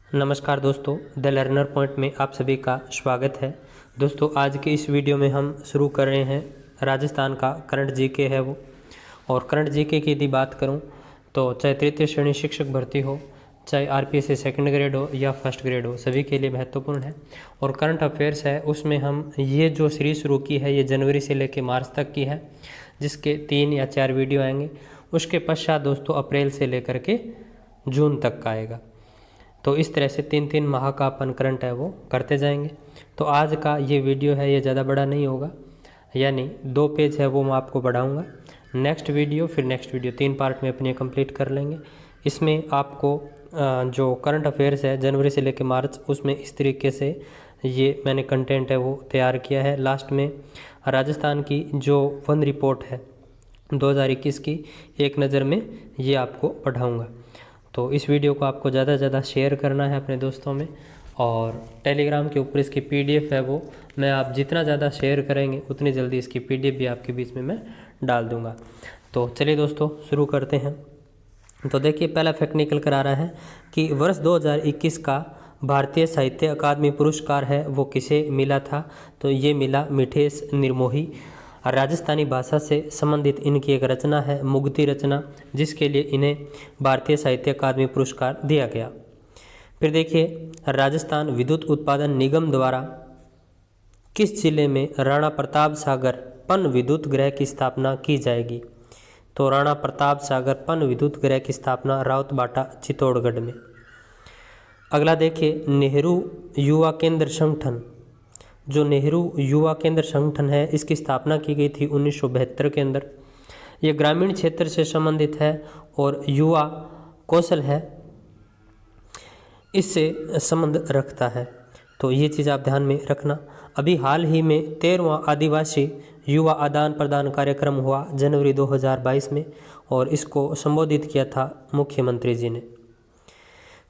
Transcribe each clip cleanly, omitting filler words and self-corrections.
नमस्कार दोस्तों, the learner point में आप सभी का स्वागत है। दोस्तों, आज के इस वीडियो में हम शुरू कर रहे हैं राजस्थान का करंट जीके है वो। और करंट जीके की यदि बात करूं तो चाहे तृतीय श्रेणी शिक्षक भर्ती हो, चाहे आरपीएससी सेकंड ग्रेड हो या फर्स्ट ग्रेड हो, सभी के लिए महत्वपूर्ण है। और करंट अफेयर्स है उसमें हम ये जो सीरीज शुरू की है ये जनवरी से लेकर मार्च तक की है, जिसके 3 या 4 वीडियो आएंगे। उसके पश्चात दोस्तों अप्रैल से लेकर के जून तक का आएगा। तो इस तरह से 3-3 माह का अपन करंट है वो करते जाएंगे। तो आज का ये वीडियो है ये ज़्यादा बड़ा नहीं होगा, यानी 2 पेज है वो मैं आपको बढ़ाऊँगा। नेक्स्ट वीडियो फिर नेक्स्ट वीडियो 3 पार्ट में अपने कंप्लीट कर लेंगे। इसमें आपको जो करंट अफेयर्स है जनवरी से लेकर मार्च, उसमें इस तरीके से ये मैंने कंटेंट है वो तैयार किया है। लास्ट में राजस्थान की जो वन रिपोर्ट है 2021 की एक नज़र में ये आपको पढ़ाऊँगा। तो इस वीडियो को आपको ज़्यादा से ज़्यादा शेयर करना है अपने दोस्तों में, और टेलीग्राम के ऊपर इसकी पीडीएफ है वो मैं आप जितना ज़्यादा शेयर करेंगे उतनी जल्दी इसकी पीडीएफ भी आपके बीच में मैं डाल दूंगा। तो चलिए दोस्तों शुरू करते हैं। तो देखिए, पहला फैक्ट निकल कर आ रहा है कि वर्ष 2021 का भारतीय साहित्य अकादमी पुरस्कार है वो किसे मिला था। तो ये मिला मिठेश निर्मोही। राजस्थानी भाषा से संबंधित इनकी एक रचना है मुक्ति रचना, जिसके लिए इन्हें भारतीय साहित्य अकादमी पुरस्कार दिया गया। फिर देखिए, राजस्थान विद्युत उत्पादन निगम द्वारा किस जिले में राणा प्रताप सागर पन विद्युत गृह की स्थापना की जाएगी। तो राणा प्रताप सागर पन विद्युत गृह की स्थापना राउतबाटा चित्तौड़गढ़ में। अगला देखिए, नेहरू युवा केंद्र संगठन, जो नेहरू युवा केंद्र संगठन है इसकी स्थापना की गई थी 1972 के अंदर। ये ग्रामीण क्षेत्र से संबंधित है और युवा कौशल है इससे संबंध रखता है। तो ये चीज़ आप ध्यान में रखना। अभी हाल ही में 13वां आदिवासी युवा आदान प्रदान कार्यक्रम हुआ जनवरी 2022 में, और इसको संबोधित किया था मुख्यमंत्री जी ने।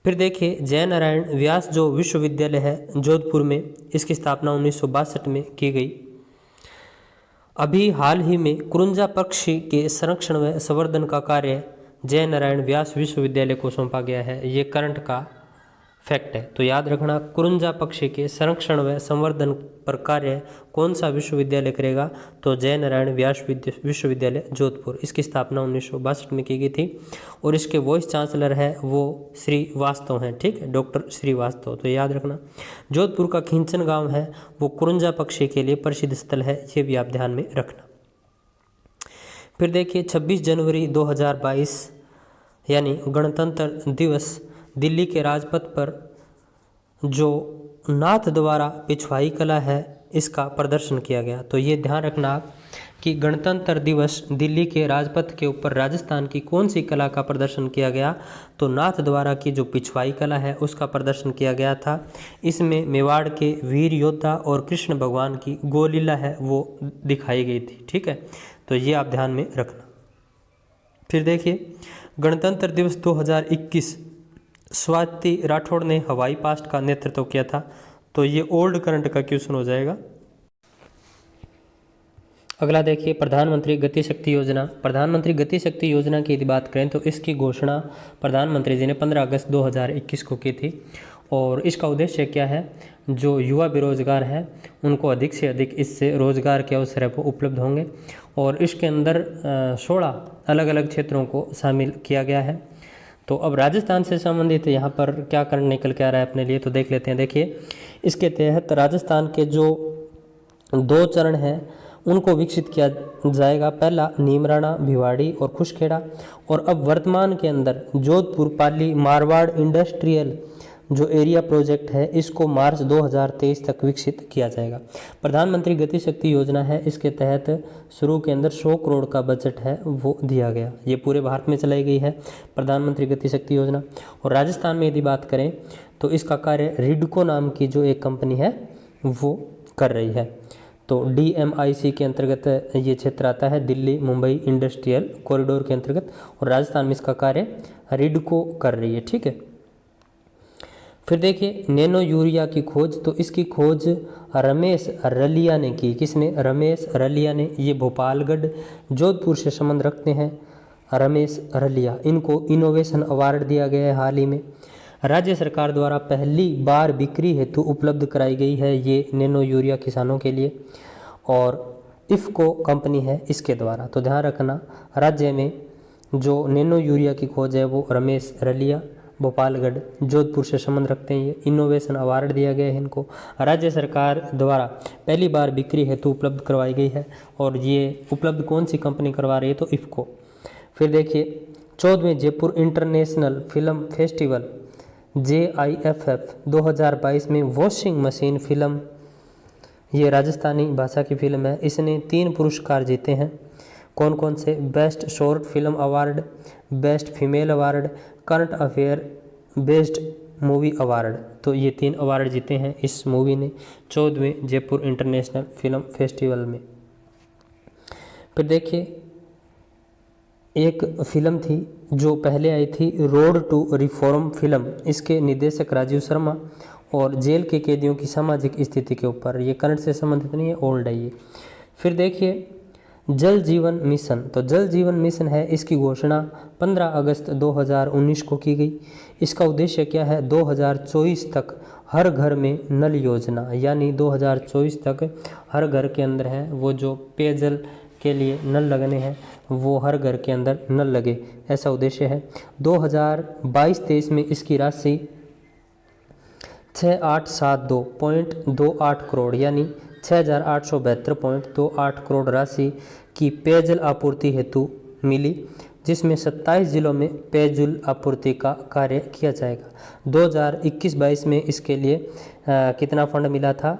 फिर देखिए, जयनारायण व्यास जो विश्वविद्यालय है जोधपुर में, इसकी स्थापना 1962 में की गई। अभी हाल ही में कुरुंजा पक्षी के संरक्षण व संवर्धन का कार्य जयनारायण व्यास विश्वविद्यालय को सौंपा गया है। ये करंट का फैक्ट है, तो याद रखना। कुरुंजा पक्षी के संरक्षण व संवर्धन पर कार्य कौन सा विश्वविद्यालय करेगा। तो जयनारायण व्यास विश्वविद्यालय जोधपुर, इसकी स्थापना 1962 में की गई थी। और इसके वाइस चांसलर है वो श्रीवास्तव हैं, ठीक है, डॉक्टर श्रीवास्तव। तो याद रखना। जोधपुर का खींचन गांव है वो कुरुंजा पक्षी के लिए प्रसिद्ध स्थल है, ये भी आप ध्यान में रखना। फिर देखिए, 26 जनवरी 2022 यानी गणतंत्र दिवस, दिल्ली के राजपथ पर जो नाथ द्वारा पिछवाई कला है इसका प्रदर्शन किया गया। तो ये ध्यान रखना आप कि गणतंत्र दिवस दिल्ली के राजपथ के ऊपर राजस्थान की कौन सी कला का प्रदर्शन किया गया। तो नाथ द्वारा की जो पिछवाई कला है उसका प्रदर्शन किया गया था। इसमें मेवाड़ के वीर योद्धा और कृष्ण भगवान की गोलीला है वो दिखाई गई थी, ठीक है। तो ये आप ध्यान में रखना। फिर देखिए, गणतंत्र दिवस 2021 स्वाति राठौड़ ने हवाई पास्ट का नेतृत्व किया था। तो ये ओल्ड करंट का क्वेश्चन हो जाएगा। अगला देखिए, प्रधानमंत्री गति शक्ति योजना। प्रधानमंत्री गति शक्ति योजना की यदि बात करें तो इसकी घोषणा प्रधानमंत्री जी ने 15 अगस्त 2021 को की थी। और इसका उद्देश्य क्या है, जो युवा बेरोजगार हैं उनको अधिक से अधिक इससे रोजगार के अवसर है वो उपलब्ध होंगे। और इसके अंदर 16 अलग अलग क्षेत्रों को शामिल किया गया है। तो अब राजस्थान से संबंधित यहाँ पर क्या करंट निकल के आ रहा है अपने लिए, तो देख लेते हैं। देखिए, इसके तहत राजस्थान के जो 2 चरण हैं उनको विकसित किया जाएगा। पहला नीमराणा, भिवाड़ी और खुशखेड़ा। और अब वर्तमान के अंदर जोधपुर, पाली, मारवाड़ इंडस्ट्रियल जो एरिया प्रोजेक्ट है इसको मार्च 2023 तक विकसित किया जाएगा। प्रधानमंत्री गति शक्ति योजना है, इसके तहत शुरू के अंदर 100 करोड़ का बजट है वो दिया गया। ये पूरे भारत में चलाई गई है प्रधानमंत्री गति शक्ति योजना। और राजस्थान में यदि बात करें तो इसका कार्य रिडको नाम की जो एक कंपनी है वो कर रही है। तो DMIC के अंतर्गत ये क्षेत्र आता है, दिल्ली मुंबई इंडस्ट्रियल कॉरिडोर के अंतर्गत। और राजस्थान में इसका कार्य रिडको कर रही है, ठीक है। फिर देखिए, नैनो यूरिया की खोज। तो इसकी खोज रमेश रलिया ने की। किसने? रमेश रलिया ने। ये भोपालगढ़ जोधपुर से संबंध रखते हैं रमेश रलिया। इनको इनोवेशन अवार्ड दिया गया है हाल ही में। राज्य सरकार द्वारा पहली बार बिक्री हेतु उपलब्ध कराई गई है ये नैनो यूरिया किसानों के लिए, और इफ़को कंपनी है इसके द्वारा। तो ध्यान रखना, राज्य में जो नैनो यूरिया की खोज है वो रमेश रलिया भोपालगढ़ जोधपुर से संबंध रखते हैं। ये इनोवेशन अवार्ड दिया गया है इनको। राज्य सरकार द्वारा पहली बार बिक्री हेतु उपलब्ध करवाई गई है, और ये उपलब्ध कौन सी कंपनी करवा रही है, तो इफ़को। फिर देखिए 14वें Jaipur international film festival JIFF 2022 में वॉशिंग मशीन फिल्म, ये राजस्थानी भाषा की फिल्म है, इसने 3 पुरस्कार जीते हैं। कौन कौन से? Best short film award, best female award, current affair, best movie award. तो ये 3 अवार्ड जीते हैं इस मूवी ने 14वें जयपुर इंटरनेशनल फिल्म फेस्टिवल में। फिर देखिए एक फिल्म थी जो पहले आई थी, रोड टू रिफॉर्म फिल्म, इसके निर्देशक राजीव शर्मा, और जेल के कैदियों की सामाजिक स्थिति के ऊपर। ये करंट से संबंधित नहीं है, ओल्ड है ये। फिर देखिए जल जीवन मिशन, तो जल जीवन मिशन है, इसकी घोषणा 15 अगस्त 2019 को की गई। इसका उद्देश्य क्या है? 2024 तक हर घर में नल योजना, यानी 2024 तक हर घर के अंदर है वो जो पेयजल के लिए नल लगने हैं वो हर घर के अंदर नल लगे, ऐसा उद्देश्य है। 2022-23 में इसकी राशि 6872.28 करोड़ यानी 6872.28 करोड़ राशि की पेयजल आपूर्ति हेतु मिली, जिसमें 27 जिलों में पेयजल आपूर्ति का कार्य किया जाएगा। 2021-22 में इसके लिए कितना फंड मिला था?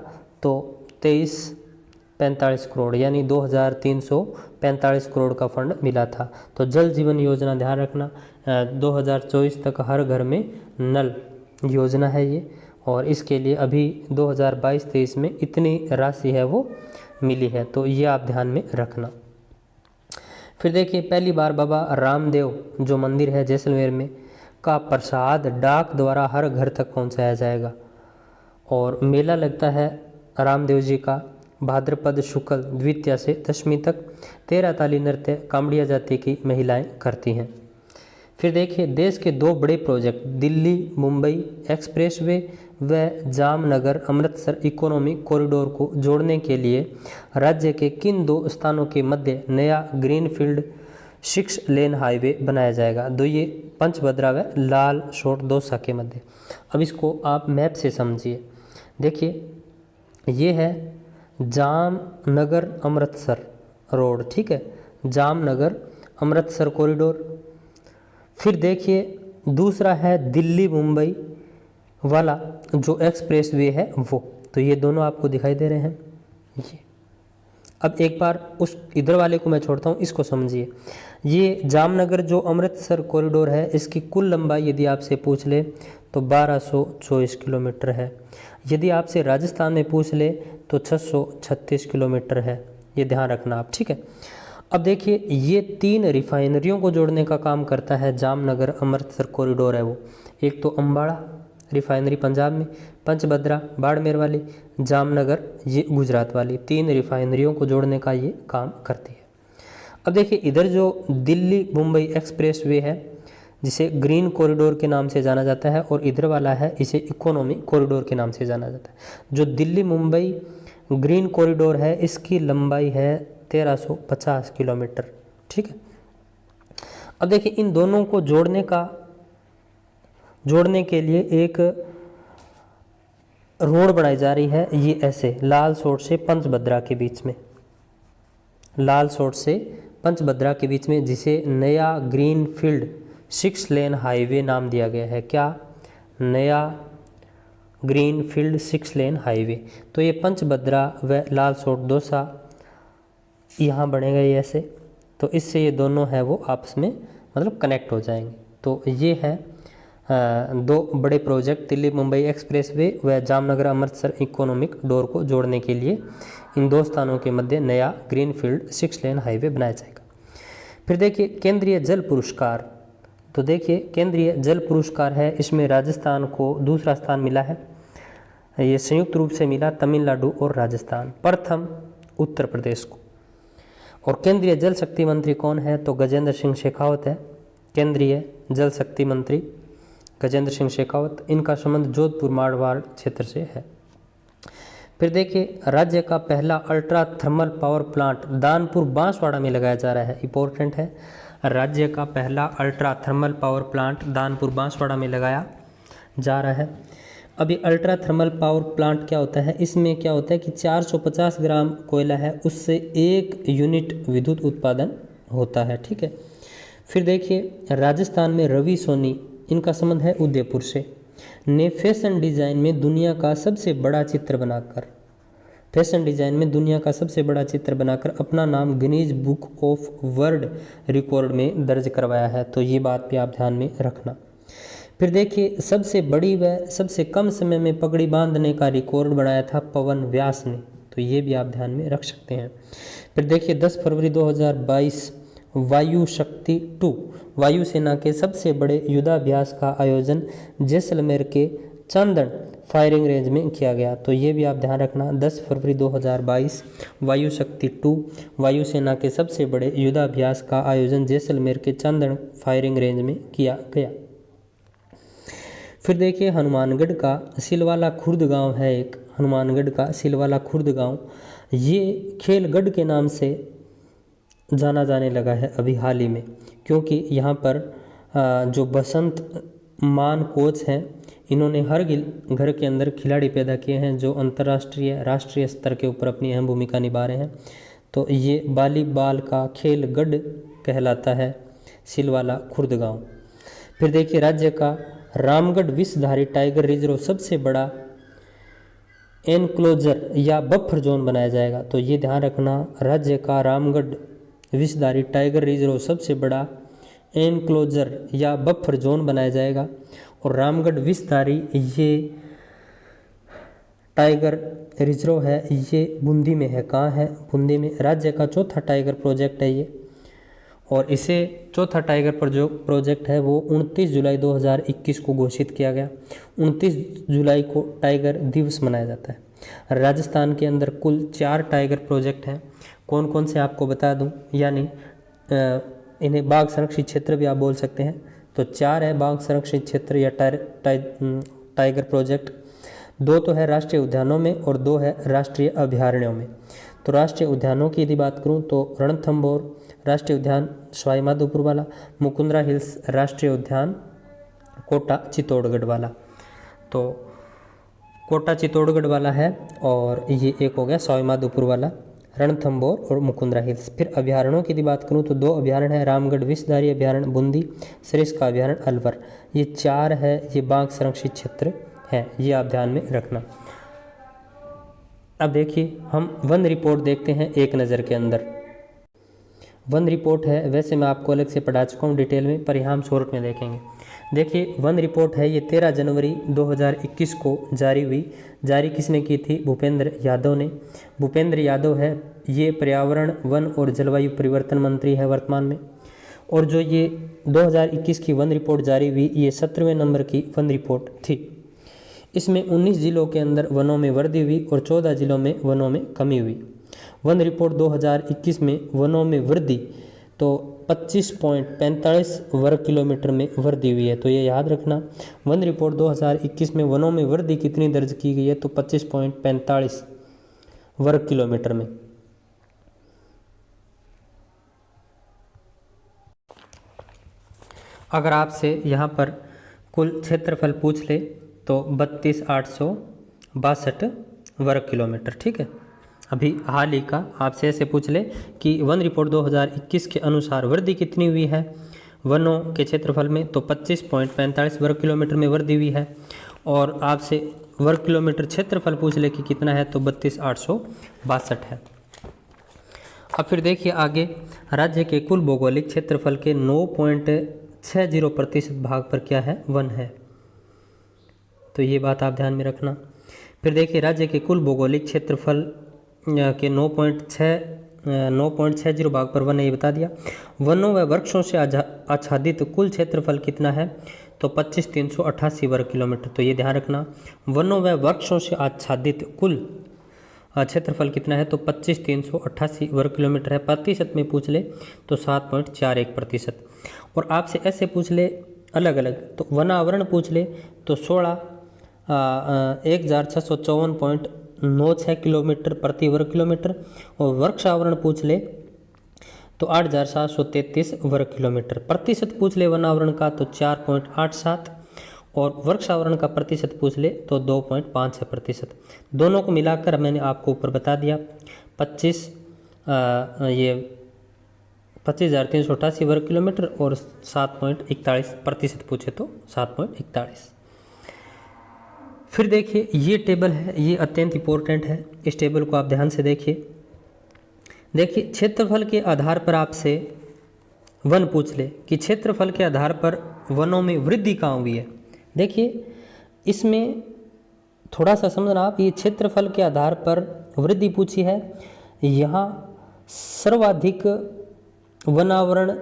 तो 2345 करोड़ यानी 2345 करोड़ का फंड मिला था। तो जल जीवन योजना ध्यान रखना, 2024 तक हर घर में नल योजना है ये, और इसके लिए अभी 2022-23 में इतनी राशि है वो मिली है, तो ये आप ध्यान में रखना। फिर देखिए पहली बार बाबा रामदेव जो मंदिर है जैसलमेर में का प्रसाद डाक द्वारा हर घर तक पहुंचाया जाएगा, और मेला लगता है रामदेव जी का भाद्रपद शुक्ल द्वितीया से दशमी तक। 13 ताली नृत्य कामड़िया जाति की महिलाएं करती हैं। फिर देखिए देश के 2 बड़े प्रोजेक्ट दिल्ली मुंबई एक्सप्रेसवे व जामनगर अमृतसर इकोनॉमिक कॉरिडोर को जोड़ने के लिए राज्य के किन 2 स्थानों के मध्य नया ग्रीनफील्ड 6 लेन हाईवे बनाया जाएगा? तो ये पंचभद्रा व लाल सोट दौसा के मध्य। अब इसको आप मैप से समझिए। देखिए ये है जामनगर अमृतसर रोड, ठीक है, जामनगर अमृतसर कॉरिडोर। फिर देखिए दूसरा है दिल्ली मुंबई वाला जो एक्सप्रेस वे है वो। तो ये दोनों आपको दिखाई दे रहे हैं ये। अब एक बार उस इधर वाले को मैं छोड़ता हूँ, इसको समझिए। ये जामनगर जो अमृतसर कॉरिडोर है इसकी कुल लंबाई यदि आपसे पूछ ले तो 1224 किलोमीटर है। यदि आपसे राजस्थान में पूछ ले तो 636 किलोमीटर है, ये ध्यान रखना आप, ठीक है। अब देखिए ये 3 रिफाइनरियों को जोड़ने का काम करता है जामनगर अमृतसर कॉरिडोर है वो। एक तो अम्बाड़ा रिफाइनरी पंजाब में, पंचभद्रा बाड़मेर वाली, जामनगर ये गुजरात वाली, 3 रिफाइनरियों को जोड़ने का ये काम करती है। अब देखिए इधर जो दिल्ली मुंबई एक्सप्रेस वे है जिसे ग्रीन कॉरिडोर के नाम से जाना जाता है, और इधर वाला है इसे इकोनॉमिक कॉरिडोर के नाम से जाना जाता है। जो दिल्ली मुंबई ग्रीन कॉरिडोर है इसकी लंबाई है 1350 किलोमीटर, ठीक है। अब देखिए इन दोनों को जोड़ने के लिए एक रोड बनाई जा रही है, ये ऐसे लाल सोट से पंचभद्रा के बीच में, लाल सोट से पंचभद्रा के बीच में, जिसे नया ग्रीन फील्ड 6 लेन हाईवे नाम दिया गया है। क्या? नया ग्रीन फील्ड 6 लेन हाईवे। तो ये पंचभद्रा व लाल सोट दौसा यहाँ बनेगा ये ऐसे, तो इससे ये दोनों है वो आपस में मतलब कनेक्ट हो जाएंगे। तो ये है 2 बड़े प्रोजेक्ट दिल्ली मुंबई एक्सप्रेसवे व जामनगर अमृतसर इकोनॉमिक डोर को जोड़ने के लिए इन 2 स्थानों के मध्य नया ग्रीनफील्ड 6 लेन हाईवे बनाया जाएगा। फिर देखिए केंद्रीय जल पुरस्कार, तो देखिए केंद्रीय जल पुरस्कार है, इसमें राजस्थान को दूसरा स्थान मिला है। ये संयुक्त रूप से मिला तमिलनाडु और राजस्थान, प्रथम उत्तर प्रदेश को। और केंद्रीय जल शक्ति मंत्री कौन है? तो गजेंद्र सिंह शेखावत है केंद्रीय जल शक्ति मंत्री। गजेंद्र सिंह शेखावत। इनका संबंध जोधपुर मारवाड़ क्षेत्र से है। फिर देखिए, राज्य का पहला ultra thermal power plant Danpur Banswara में लगाया जा रहा है। इंपॉर्टेंट है, राज्य का पहला ultra thermal power plant Danpur Banswara में लगाया जा रहा है। अभी अल्ट्रा थर्मल पावर प्लांट क्या होता है, इसमें क्या होता है कि 450 ग्राम कोयला है, उससे 1 यूनिट विद्युत उत्पादन होता है। ठीक है। फिर देखिए, राजस्थान में रवि सोनी, इनका संबंध है उदयपुर से, ने फैशन डिज़ाइन में दुनिया का सबसे बड़ा चित्र बनाकर अपना नाम Guinness book of world record में दर्ज करवाया है। तो ये बात भी आप ध्यान में रखना। फिर देखिए, सबसे बड़ी व सबसे कम समय में पगड़ी बांधने का रिकॉर्ड बनाया था पवन व्यास ने। तो ये भी आप ध्यान में रख सकते हैं। फिर देखिए, 10 फरवरी 2022 वायु शक्ति 2 वायुसेना के सबसे बड़े युद्धाभ्यास का आयोजन जैसलमेर के चंदन फायरिंग रेंज में किया गया। तो ये भी आप ध्यान रखना, 10 फरवरी 2022 वायु शक्ति 2 वायुसेना के सबसे बड़े युद्धाभ्यास का आयोजन जैसलमेर के चंदन फायरिंग रेंज में किया गया। फिर देखिए, हनुमानगढ़ का सिलवाला खुर्द गांव है एक, हनुमानगढ़ का सिलवाला खुर्द गांव, ये खेलगढ़ के नाम से जाना जाने लगा है अभी हाल ही में, क्योंकि यहाँ पर जो बसंत मान कोच हैं, इन्होंने हर घर के अंदर खिलाड़ी पैदा किए हैं जो अंतर्राष्ट्रीय राष्ट्रीय स्तर के ऊपर अपनी अहम भूमिका निभा रहे हैं। तो ये वॉलीबॉल का खेलगढ़ कहलाता है सिलवाला खुर्द गांव। फिर देखिए, राज्य का रामगढ़ विषधारी टाइगर रिजर्व सबसे बड़ा एनक्लोजर या बफर जोन बनाया जाएगा। तो ये ध्यान रखना, राज्य का रामगढ़ विषधारी टाइगर रिजर्व सबसे बड़ा एनक्लोजर या बफर जोन बनाया जाएगा। और रामगढ़ विषधारी ये टाइगर रिजर्व है, ये बूंदी में है। कहाँ है? बूंदी में। राज्य का चौथा टाइगर प्रोजेक्ट है ये, और इसे चौथा टाइगर प्रोजेक्ट है वो 29 जुलाई 2021 को घोषित किया गया। 29 जुलाई को टाइगर दिवस मनाया जाता है। राजस्थान के अंदर कुल 4 टाइगर प्रोजेक्ट हैं। कौन कौन से आपको बता दूं, यानी इन्हें बाघ संरक्षित क्षेत्र भी आप बोल सकते हैं। तो 4 है बाघ संरक्षित क्षेत्र या टाइगर प्रोजेक्ट। 2 तो है राष्ट्रीय उद्यानों में और 2 है राष्ट्रीय अभयारण्यों में। तो राष्ट्रीय उद्यानों की यदि बात करूं तो रणथंभौर राष्ट्रीय उद्यान सवाई माधोपुर वाला, मुकुंदरा हिल्स राष्ट्रीय उद्यान कोटा चित्तौड़गढ़ वाला। तो कोटा चित्तौड़गढ़ वाला है, और ये एक हो गया सवाई माधोपुर वाला, रणथंभौर और मुकुंदरा हिल्स। फिर अभयारण्यों की यदि बात करूं तो 2 अभयारण्य है, रामगढ़ विषधारी अभयारण्य बूंदी, सरिस्का का अभयारण्य अलवर। ये 4 है, ये बाघ संरक्षित क्षेत्र है, ये आप ध्यान में रखना। अब देखिए, हम वन रिपोर्ट देखते हैं एक नज़र के अंदर। वन रिपोर्ट है, वैसे मैं आपको अलग से पढ़ा चुका हूँ डिटेल में, पर यहाँ हम शॉर्ट में देखेंगे। देखिए, वन रिपोर्ट है, ये 13 जनवरी 2021 को जारी हुई। जारी किसने की थी? भूपेंद्र यादव ने। भूपेंद्र यादव है, ये पर्यावरण, वन और जलवायु परिवर्तन मंत्री है वर्तमान में। और जो ये 2021 की वन रिपोर्ट जारी हुई, ये 17वें नंबर की वन रिपोर्ट थी। इसमें 19 जिलों के अंदर वनों में वृद्धि हुई और 14 जिलों में वनों में कमी हुई। वन रिपोर्ट 2021 में वनों में वृद्धि तो 25.45 वर्ग किलोमीटर में वृद्धि हुई है। तो ये याद रखना, वन रिपोर्ट 2021 में वनों में वृद्धि कितनी दर्ज की गई है? तो 25.45 वर्ग किलोमीटर में। अगर आपसे यहाँ पर कुल क्षेत्रफल पूछ ले तो 32,862 वर्ग किलोमीटर। ठीक है। अभी हाल ही का आपसे ऐसे पूछ ले कि वन रिपोर्ट 2021 के अनुसार वृद्धि कितनी हुई है वनों के क्षेत्रफल में, तो 25.45 वर्ग किलोमीटर में वृद्धि हुई है। और आपसे वर्ग किलोमीटर क्षेत्रफल पूछ ले कि कितना है, तो 32,862 है। अब फिर देखिए आगे, राज्य के कुल भौगोलिक क्षेत्रफल के 9.60% भाग पर क्या है? वन है। तो ये बात आप ध्यान में रखना। फिर देखिए, राज्य के कुल भौगोलिक क्षेत्रफल के 9.60 भाग पर वन है, ये बता दिया। वनों व वृक्षों से आच्छादित कुल क्षेत्रफल कितना है? तो 25,388 वर्ग किलोमीटर। तो ये ध्यान रखना, वनों व वृक्षों से आच्छादित कुल क्षेत्रफल कितना है? तो 25,388 वर्ग किलोमीटर है। प्रतिशत में पूछ ले तो 7.41%। और आपसे ऐसे पूछ ले अलग अलग। तो वन आवरण पूछ ले तो 16,1654.96 किलोमीटर प्रति वर्ग किलोमीटर, और वृक्ष आवरण पूछ ले तो 8,733 वर्ग किलोमीटर। प्रतिशत पूछ ले वन आवरण का तो 4.87, और वृक्ष आवरण का प्रतिशत पूछ ले तो 2.5%। दोनों को मिलाकर मैंने आपको ऊपर बता दिया 25,388 वर्ग किलोमीटर और 7.41% पूछे तो 7.41। फिर देखिए ये टेबल है, ये अत्यंत इंपॉर्टेंट है, इस टेबल को आप ध्यान से देखिए। देखिए क्षेत्रफल के आधार पर आपसे वन पूछ ले कि क्षेत्रफल के आधार पर वनों में वृद्धि कहाँ हुई है। देखिए इसमें थोड़ा सा समझना आप, ये क्षेत्रफल के आधार पर वृद्धि पूछी है। यहाँ सर्वाधिक वनावरण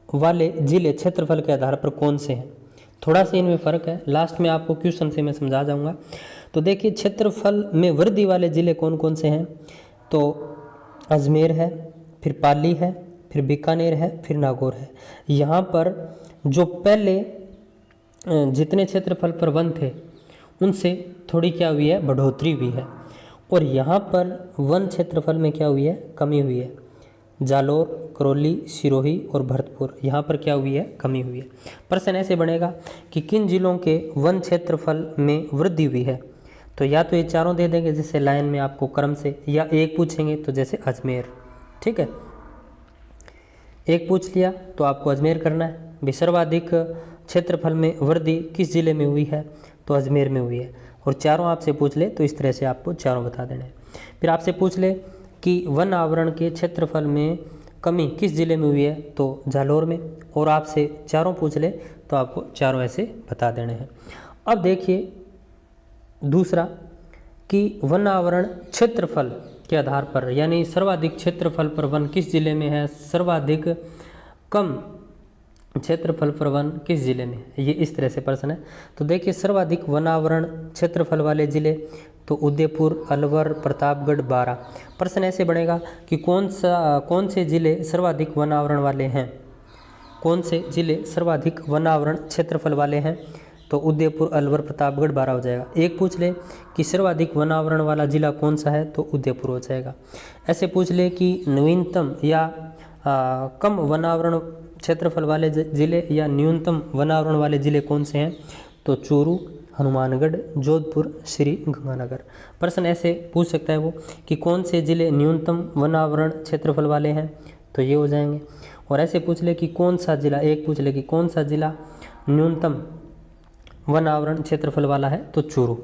वाले जिले क्षेत्रफल के आधार पर कौन से हैं, थोड़ा सा इनमें फ़र्क है, लास्ट में आपको क्वेश्चन से मैं समझा जाऊँगा। तो देखिए क्षेत्रफल में वृद्धि वाले ज़िले कौन कौन से हैं, तो अजमेर है, फिर पाली है, फिर बीकानेर है, फिर नागौर है। यहाँ पर जो पहले जितने क्षेत्रफल पर वन थे उनसे थोड़ी क्या हुई है, बढ़ोतरी हुई है, और यहाँ पर वन क्षेत्रफल में क्या हुई है, कमी हुई है। जालोर, करौली, सिरोही और भरतपुर, यहाँ पर क्या हुई है, कमी हुई है। प्रश्न ऐसे बनेगा कि किन जिलों के वन क्षेत्रफल में वृद्धि हुई है, तो या तो ये चारों दे देंगे जैसे लाइन में आपको क्रम से, या एक पूछेंगे तो जैसे अजमेर, ठीक है। एक पूछ लिया तो आपको अजमेर करना है। भी सर्वाधिक क्षेत्रफल में वृद्धि किस जिले में हुई है, तो अजमेर में हुई है। और चारों आपसे पूछ ले तो इस तरह से आपको चारों बता देने हैं। फिर आपसे पूछ ले कि वन आवरण के क्षेत्रफल में कमी किस जिले में हुई है, तो जालोर में, और आपसे चारों पूछ ले तो आपको चारों ऐसे बता देने हैं। अब देखिए दूसरा कि वन आवरण क्षेत्रफल के आधार पर, यानी सर्वाधिक क्षेत्रफल पर वन किस जिले में है, सर्वाधिक कम क्षेत्रफल पर वन किस जिले में, ये इस तरह से प्रश्न है। तो देखिए सर्वाधिक वनावरण क्षेत्रफल वाले जिले तो उदयपुर, अलवर, प्रतापगढ़, बारा। प्रश्न ऐसे बनेगा कि कौन से जिले सर्वाधिक वनावरण वाले हैं, कौन से जिले सर्वाधिक वनावरण क्षेत्रफल वाले हैं, तो उदयपुर, अलवर, प्रतापगढ़, बारा हो जाएगा। एक पूछ ले कि सर्वाधिक वनावरण वाला जिला कौन सा है, तो उदयपुर हो जाएगा। ऐसे पूछ ले कि नवीनतम या कम वनावरण क्षेत्रफल वाले जिले या न्यूनतम वनावरण वाले जिले कौन से हैं, तो चूरू, हनुमानगढ़, जोधपुर, श्री गंगानगर। प्रश्न ऐसे पूछ सकता है वो कि कौन से जिले न्यूनतम वनावरण क्षेत्रफल वाले हैं, तो ये हो जाएंगे। और ऐसे पूछ ले कि कौन सा जिला, एक पूछ ले कि कौन सा जिला न्यूनतम वन आवरण क्षेत्रफल वाला है, तो चूरू।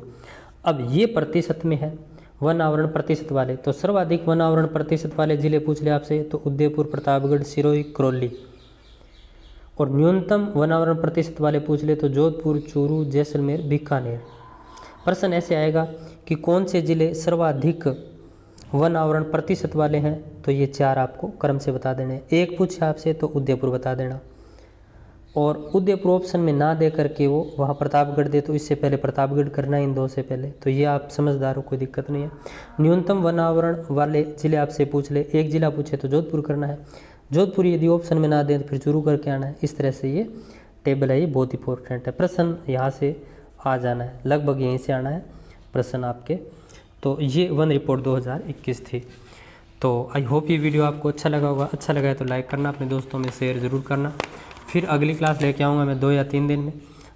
अब ये प्रतिशत में है वन आवरण प्रतिशत वाले, तो सर्वाधिक वन आवरण प्रतिशत वाले जिले पूछ ले आपसे, तो उदयपुर, प्रतापगढ़, सिरोही, करौली। और न्यूनतम वन आवरण प्रतिशत वाले पूछ ले तो जोधपुर, चूरू, जैसलमेर, बीकानेर। प्रश्न ऐसे आएगा कि कौन से जिले सर्वाधिक वन आवरण प्रतिशत वाले हैं, तो ये चार आपको क्रम से बता देने। एक पूछे आपसे तो उदयपुर बता देना, और उदयपुर ऑप्शन में ना दे करके वो वहाँ प्रतापगढ़ दे तो इससे पहले प्रतापगढ़ करना है इन दो से पहले, तो ये आप समझदार हो, कोई दिक्कत नहीं है। न्यूनतम वन आवरण वाले जिले आपसे पूछ ले, एक जिला पूछे तो जोधपुर करना है, जोधपुर यदि ऑप्शन में ना दे तो फिर चूरू करके आना है। इस तरह से ये टेबल है, ये बहुत इंपॉर्टेंट है। प्रश्न यहाँ से आ जाना है, लगभग यहीं से आना है प्रश्न आपके। तो ये वन रिपोर्ट 2021 थी। तो आई होप ये वीडियो आपको अच्छा लगा होगा। अच्छा लगा है तो लाइक करना, अपने दोस्तों में शेयर ज़रूर करना। फिर अगली क्लास लेके आऊँगा मैं 2 या 3 दिन में,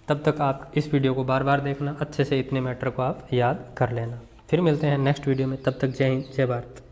तब तक आप इस वीडियो को बार बार देखना, अच्छे से इतने मैटर को आप याद कर लेना। फिर मिलते हैं नेक्स्ट वीडियो में, तब तक जय हिंद, जय भारत।